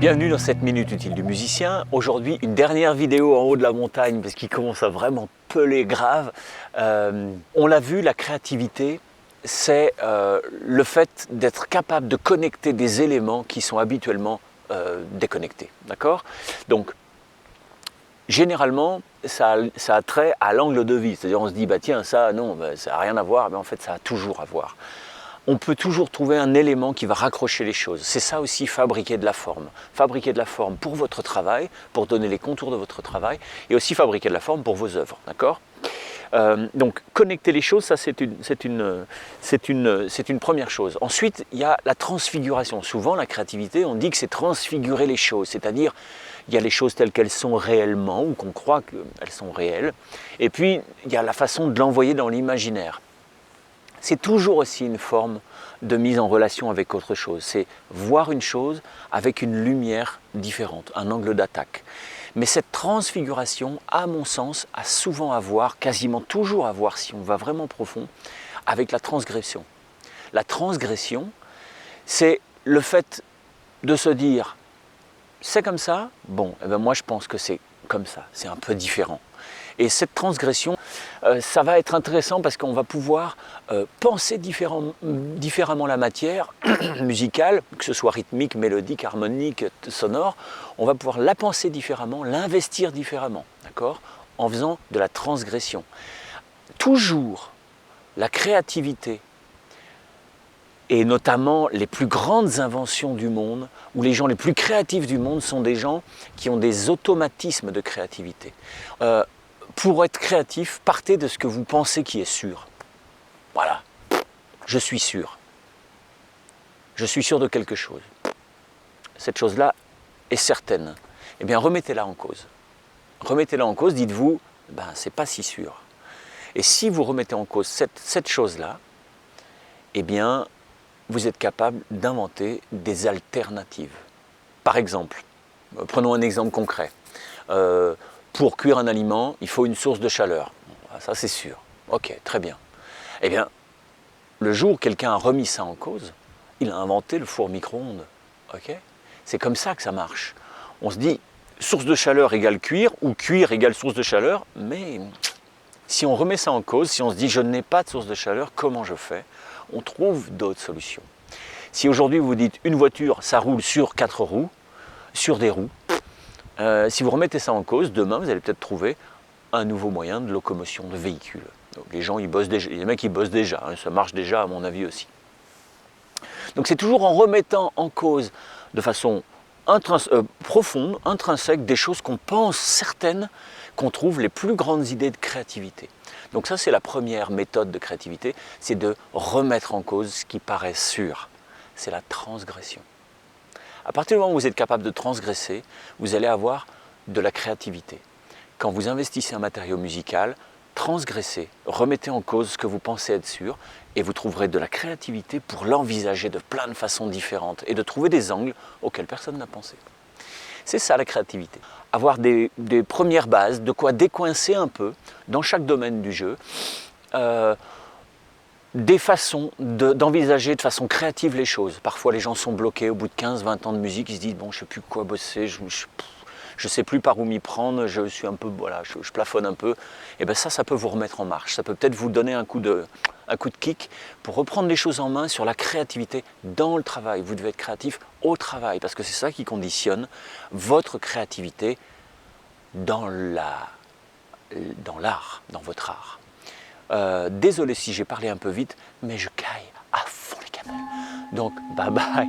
Bienvenue dans cette Minute Utile du musicien. Aujourd'hui, une dernière vidéo en haut de la montagne parce qu'il commence à vraiment peler grave. On l'a vu, la créativité, c'est le fait d'être capable de connecter des éléments qui sont habituellement déconnectés. D'accord ? Donc, généralement, ça a trait à l'angle de vue. C'est-à-dire, on se dit, bah tiens, ça, non, bah, ça n'a rien à voir. Mais en fait, ça a toujours à voir. On peut toujours trouver un élément qui va raccrocher les choses. C'est ça aussi, fabriquer de la forme. Fabriquer de la forme pour votre travail, pour donner les contours de votre travail, et aussi fabriquer de la forme pour vos œuvres. D'accord ? Donc, connecter les choses, ça c'est une première chose. Ensuite, il y a la transfiguration. Souvent, la créativité, on dit que c'est transfigurer les choses, c'est-à-dire il y a les choses telles qu'elles sont réellement, ou qu'on croit qu'elles sont réelles, et puis il y a la façon de l'envoyer dans l'imaginaire. C'est toujours aussi une forme de mise en relation avec autre chose. C'est voir une chose avec une lumière différente, un angle d'attaque. Mais cette transfiguration, à mon sens, a souvent à voir, quasiment toujours à voir, si on va vraiment profond, avec la transgression. La transgression, c'est le fait de se dire « c'est comme ça, bon, eh ben moi je pense que c'est comme ça, c'est un peu différent ». Et cette transgression, ça va être intéressant parce qu'on va pouvoir penser différemment la matière musicale, que ce soit rythmique, mélodique, harmonique, sonore. On va pouvoir la penser différemment, l'investir différemment, d'accord ? En faisant de la transgression. Toujours, la créativité, et notamment les plus grandes inventions du monde, ou les gens les plus créatifs du monde sont des gens qui ont des automatismes de créativité. Pour être créatif, partez de ce que vous pensez qui est sûr. Voilà, je suis sûr. Je suis sûr de quelque chose. Cette chose-là est certaine. Eh bien, remettez-la en cause. Remettez-la en cause, dites-vous, ben, c'est pas si sûr. Et si vous remettez en cause cette chose-là, eh bien, vous êtes capable d'inventer des alternatives. Par exemple, prenons un exemple concret. Pour cuire un aliment, il faut une source de chaleur. Ça, c'est sûr. Ok, très bien. Eh bien, le jour où quelqu'un a remis ça en cause, il a inventé le four micro-ondes. Ok ? C'est comme ça que ça marche. On se dit, source de chaleur égale cuire, ou cuire égale source de chaleur, mais si on remet ça en cause, si on se dit, je n'ai pas de source de chaleur, comment je fais ? On trouve d'autres solutions. Si aujourd'hui vous dites, une voiture, ça roule sur 4 roues, sur des roues, si vous remettez ça en cause, demain vous allez peut-être trouver un nouveau moyen de locomotion, de véhicule. Donc les gens, ils bossent déjà, les mecs ils bossent déjà, hein, ça marche déjà à mon avis aussi. Donc c'est toujours en remettant en cause de façon profonde, intrinsèque, des choses qu'on pense certaines, qu'on trouve les plus grandes idées de créativité. Donc ça c'est la première méthode de créativité, c'est de remettre en cause ce qui paraît sûr. C'est la transgression. À partir du moment où vous êtes capable de transgresser, vous allez avoir de la créativité. Quand vous investissez un matériau musical, transgressez, remettez en cause ce que vous pensez être sûr et vous trouverez de la créativité pour l'envisager de plein de façons différentes et de trouver des angles auxquels personne n'a pensé. C'est ça la créativité. Avoir des premières bases, de quoi décoincer un peu dans chaque domaine du jeu, des façons d'envisager de façon créative les choses. Parfois les gens sont bloqués au bout de 15-20 ans de musique, ils se disent bon je ne sais plus quoi bosser, je ne sais plus par où m'y prendre, je suis un peu, voilà, je plafonne un peu. Et bien ça peut vous remettre en marche, ça peut peut-être vous donner un coup de kick pour reprendre les choses en main sur la créativité dans le travail. Vous devez être créatif au travail parce que c'est ça qui conditionne votre créativité dans l'art, dans votre art. Désolé si j'ai parlé un peu vite, mais je caille à fond les camels. Donc, bye bye,